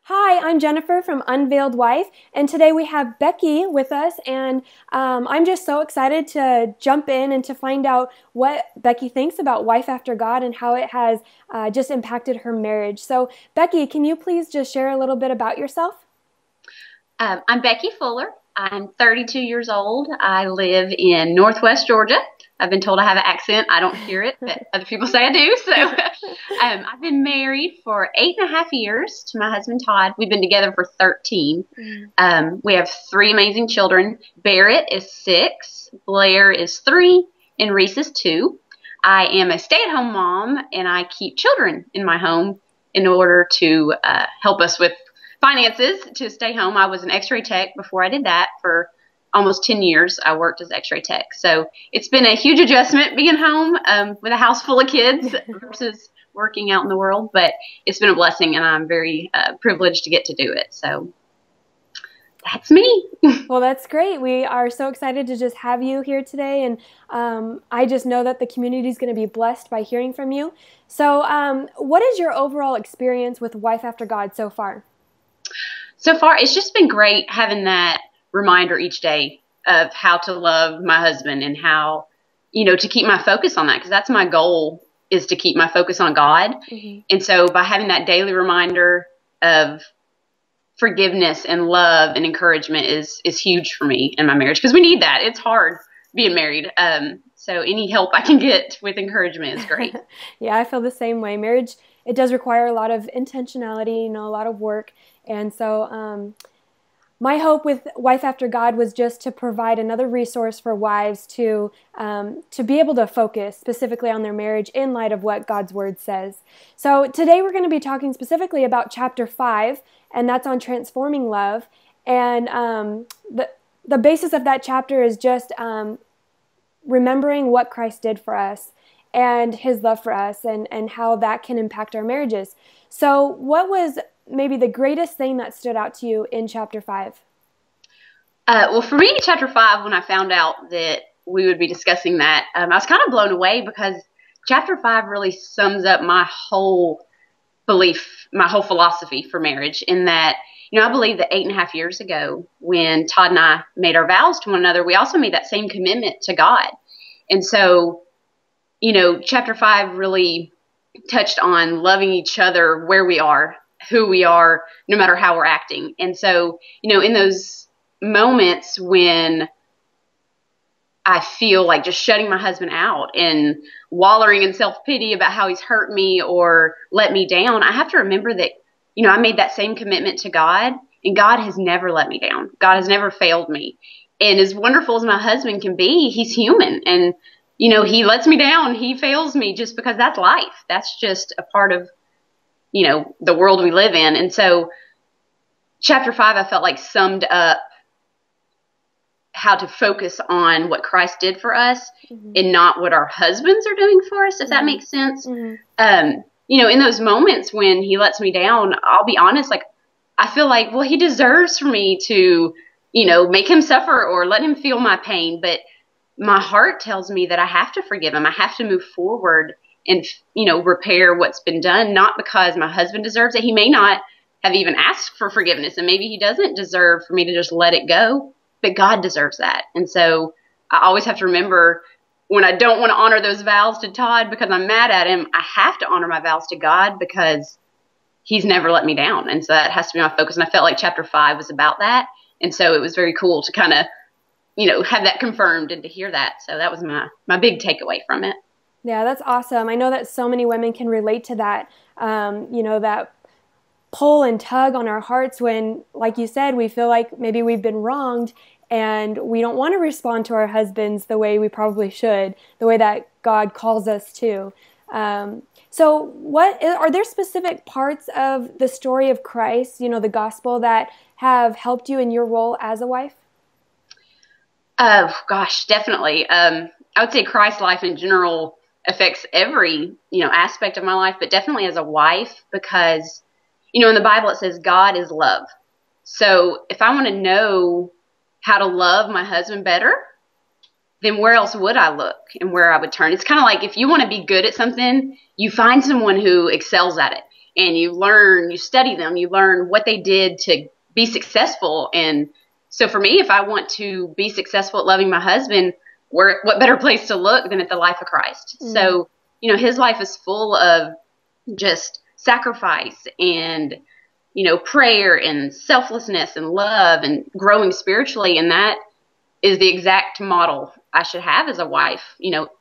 Hi, I'm Jennifer from Unveiled Wife, and today we have Becky with us, and I'm just so excited to jump in and to find out what Becky thinks about Wife After God and how it has just impacted her marriage. So, Becky, can you please just share a little bit about yourself? I'm Becky Fuller. I'm 32 years old. I live in Northwest Georgia. I've been told I have an accent. I don't hear it, but other people say I do. So I've been married for 8.5 years to my husband, Todd. We've been together for 13. We have three amazing children. Barrett is 6, Blair is 3, and Reese is 2. I am a stay-at-home mom, and I keep children in my home in order to help us with finances to stay home. I was an x-ray tech before I did that. For almost 10 years, I worked as x-ray tech. So it's been a huge adjustment being home with a house full of kids versus working out in the world. But it's been a blessing, and I'm very privileged to get to do it. So that's me. Well, that's great. We are so excited to just have you here today, and I just know that the community is going to be blessed by hearing from you. So what is your overall experience with Wife After God so far? So far, it's just been great having that reminder each day of how to love my husband and how, to keep my focus on that, because that's my goal, is to keep my focus on God. And so by having that daily reminder of forgiveness and love and encouragement is huge for me in my marriage, because we need that. It's hard being married. So any help I can get with encouragement is great. Yeah, I feel the same way. Marriage, it does require a lot of intentionality, a lot of work. And so my hope with Wife After God was just to provide another resource for wives to be able to focus specifically on their marriage in light of what God's Word says. So today we're going to be talking specifically about chapter 5, and that's on transforming love. And the basis of that chapter is just remembering what Christ did for us and His love for us, and how that can impact our marriages. So what was maybe the greatest thing that stood out to you in chapter 5? Well, for me, chapter 5, when I found out that we would be discussing that, I was kind of blown away, because chapter 5 really sums up my whole belief, my whole philosophy for marriage, in that, I believe that 8.5 years ago, when Todd and I made our vows to one another, we also made that same commitment to God. And so, chapter 5 really touched on loving each other where we are, who we are, no matter how we're acting. And so, in those moments when I feel like just shutting my husband out and wallowing in self-pity about how he's hurt me or let me down, I have to remember that, I made that same commitment to God, and God has never let me down. God has never failed me. And as wonderful as my husband can be, he's human. And, he lets me down. He fails me, just because that's life. That's just a part of the world we live in. And so chapter 5, I felt like summed up how to focus on what Christ did for us and not what our husbands are doing for us, if that makes sense. In those moments when he lets me down, I'll be honest, like, I feel like, well, he deserves for me to, make him suffer or let him feel my pain. But my heart tells me that I have to forgive him. I have to move forward and, repair what's been done, not because my husband deserves it. He may not have even asked for forgiveness, and maybe he doesn't deserve for me to just let it go, but God deserves that. And so I always have to remember, when I don't want to honor those vows to Todd because I'm mad at him, I have to honor my vows to God, because he's never let me down. And so that has to be my focus. And I felt like chapter 5 was about that. And so it was very cool to kind of, have that confirmed and to hear that. So that was my big takeaway from it. Yeah, that's awesome. I know that so many women can relate to that, that pull and tug on our hearts when, like you said, we feel like maybe we've been wronged and we don't want to respond to our husbands the way we probably should, the way that God calls us to. So what are there specific parts of the story of Christ, the gospel, that have helped you in your role as a wife? Oh, gosh, definitely. I would say Christ's life in general affects every, aspect of my life, but definitely as a wife, because, in the Bible it says God is love. So if I want to know how to love my husband better, then where else would I look and where I would turn? It's kind of like, if you want to be good at something, you find someone who excels at it. and you study them, you learn what they did to be successful. And so for me, if I want to be successful at loving my husband, what better place to look than at the life of Christ? So, his life is full of just sacrifice and, prayer and selflessness and love and growing spiritually. And that is the exact model I should have as a wife,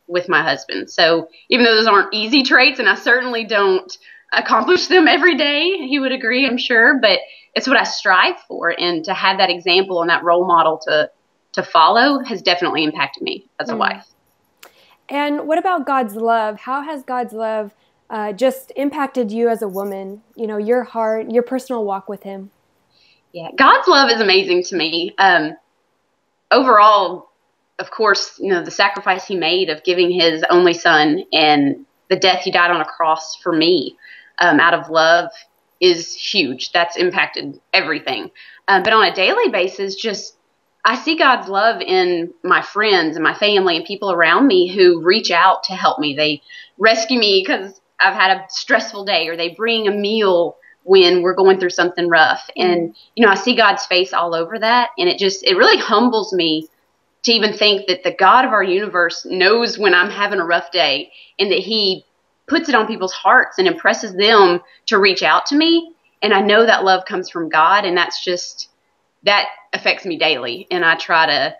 with my husband. So even though those aren't easy traits, and I certainly don't accomplish them every day, he would agree, I'm sure, but it's what I strive for. And to have that example and that role model to follow has definitely impacted me as a wife. And what about God's love? How has God's love just impacted you as a woman, your heart, your personal walk with him? Yeah, God's love is amazing to me. Overall, of course, the sacrifice he made of giving his only son and the death he died on a cross for me out of love is huge. That's impacted everything. But on a daily basis, I see God's love in my friends and my family and people around me who reach out to help me. They rescue me because I've had a stressful day, or they bring a meal when we're going through something rough. And, I see God's face all over that. And it really humbles me to even think that the God of our universe knows when I'm having a rough day, and that he puts it on people's hearts and impresses them to reach out to me. And I know that love comes from God, and that affects me daily. And I try to,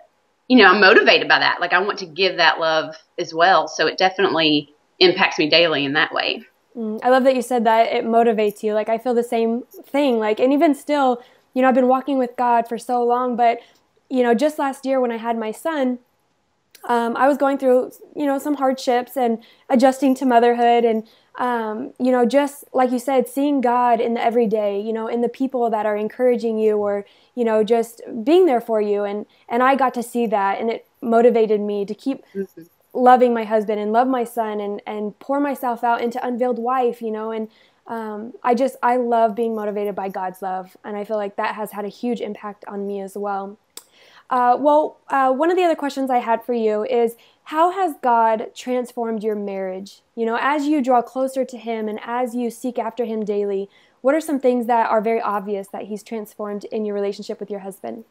I'm motivated by that. Like, I want to give that love as well. So it definitely impacts me daily in that way. I love that you said that it motivates you. Like, I feel the same thing. Like, and even still, I've been walking with God for so long, but, just last year when I had my son, I was going through, some hardships and adjusting to motherhood. And, just like you said, seeing God in the everyday, in the people that are encouraging you, or, just being there for you. And I got to see that, and it motivated me to keep loving my husband and love my son and pour myself out into Unveiled Wife, and I love being motivated by God's love. And I feel like that has had a huge impact on me as well. One of the other questions I had for you is, how has God transformed your marriage? As you draw closer to him and as you seek after him daily, what are some things that are very obvious that he's transformed in your relationship with your husband?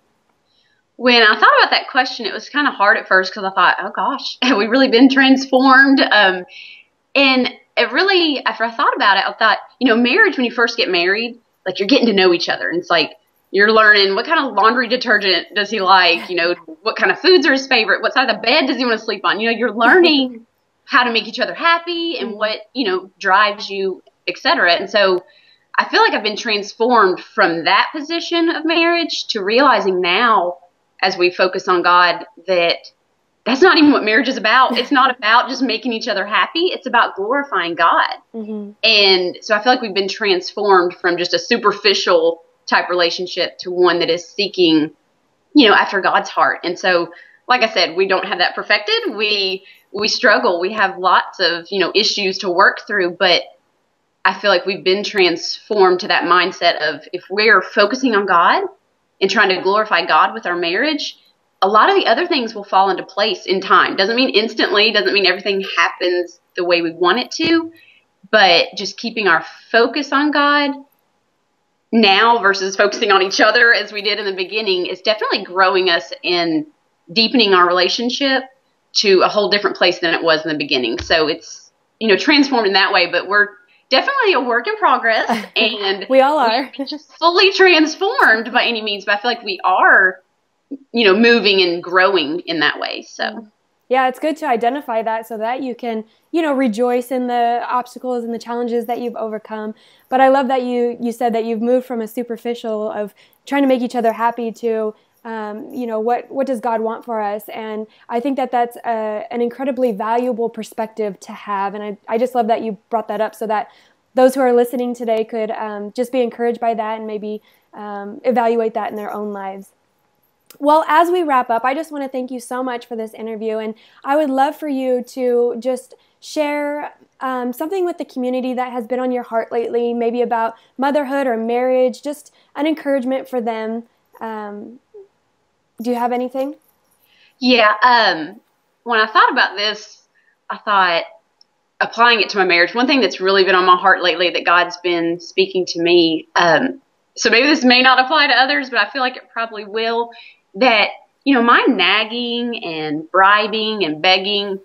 When I thought about that question, it was kind of hard at first, because I thought, oh gosh, have we really been transformed? And it really, after I thought about it, I thought, marriage, when you first get married, like, you're getting to know each other. And it's like, you're learning what kind of laundry detergent does he like, what kind of foods are his favorite, what side of the bed does he want to sleep on? You're learning how to make each other happy and what, drives you, etc. And so I feel like I've been transformed from that position of marriage to realizing now, as we focus on God, that that's not even what marriage is about. It's not about just making each other happy. It's about glorifying God. And so I feel like we've been transformed from just a superficial type relationship to one that is seeking, after God's heart. And so, like I said, we don't have that perfected. We struggle. We have lots of, issues to work through, but I feel like we've been transformed to that mindset of, if we're focusing on God and trying to glorify God with our marriage, a lot of the other things will fall into place in time. Doesn't mean instantly, doesn't mean everything happens the way we want it to, but just keeping our focus on God now versus focusing on each other as we did in the beginning is definitely growing us and deepening our relationship to a whole different place than it was in the beginning. So it's, transformed in that way, but we're definitely a work in progress, and we all are just fully transformed by any means, but I feel like we are, moving and growing in that way. So yeah, it's good to identify that so that you can, rejoice in the obstacles and the challenges that you've overcome. But I love that you said that you've moved from a superficial of trying to make each other happy to, what does God want for us? And I think that that's an incredibly valuable perspective to have. And I just love that you brought that up so that those who are listening today could just be encouraged by that and maybe evaluate that in their own lives. Well, as we wrap up, I just want to thank you so much for this interview. And I would love for you to just share something with the community that has been on your heart lately, maybe about motherhood or marriage, just an encouragement for them. Do you have anything? Yeah. When I thought about this, I thought, applying it to my marriage, one thing that's really been on my heart lately that God's been speaking to me, so maybe this may not apply to others, but I feel like it probably will, that, my nagging and bribing and begging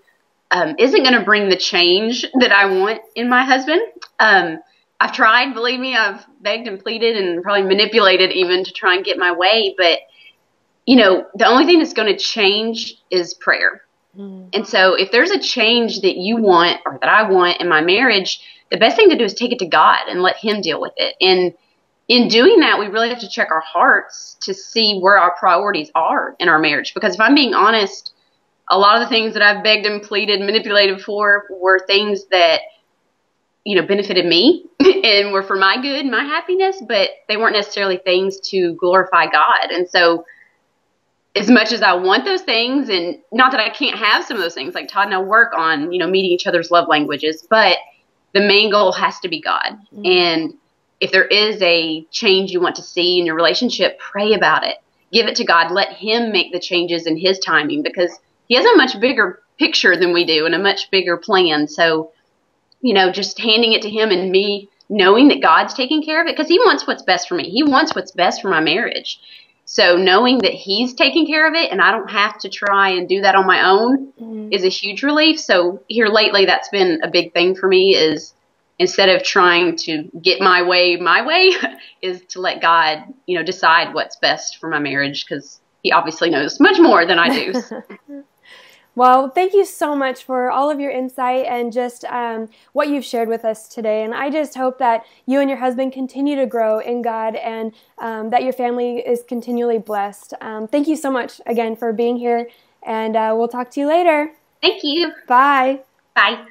isn't going to bring the change that I want in my husband. I've tried, believe me, I've begged and pleaded and probably manipulated even to try and get my way, but, the only thing that's going to change is prayer. And so if there's a change that you want or that I want in my marriage, the best thing to do is take it to God and let him deal with it. And in doing that, we really have to check our hearts to see where our priorities are in our marriage. Because if I'm being honest, a lot of the things that I've begged and pleaded, manipulated for were things that, benefited me and were for my good and my happiness, but they weren't necessarily things to glorify God. And so as much as I want those things, and not that I can't have some of those things, like Todd and I work on, meeting each other's love languages, but the main goal has to be God. And if there is a change you want to see in your relationship, pray about it. Give it to God. Let him make the changes in his timing, because he has a much bigger picture than we do and a much bigger plan. So, just handing it to him and me knowing that God's taking care of it, because he wants what's best for me. He wants what's best for my marriage. So knowing that he's taking care of it and I don't have to try and do that on my own is a huge relief. So here lately, that's been a big thing for me, is instead of trying to get my way, is to let God, decide what's best for my marriage, because he obviously knows much more than I do. Well, thank you so much for all of your insight and just what you've shared with us today. And I just hope that you and your husband continue to grow in God, and that your family is continually blessed. Thank you so much again for being here, and we'll talk to you later. Thank you. Bye. Bye.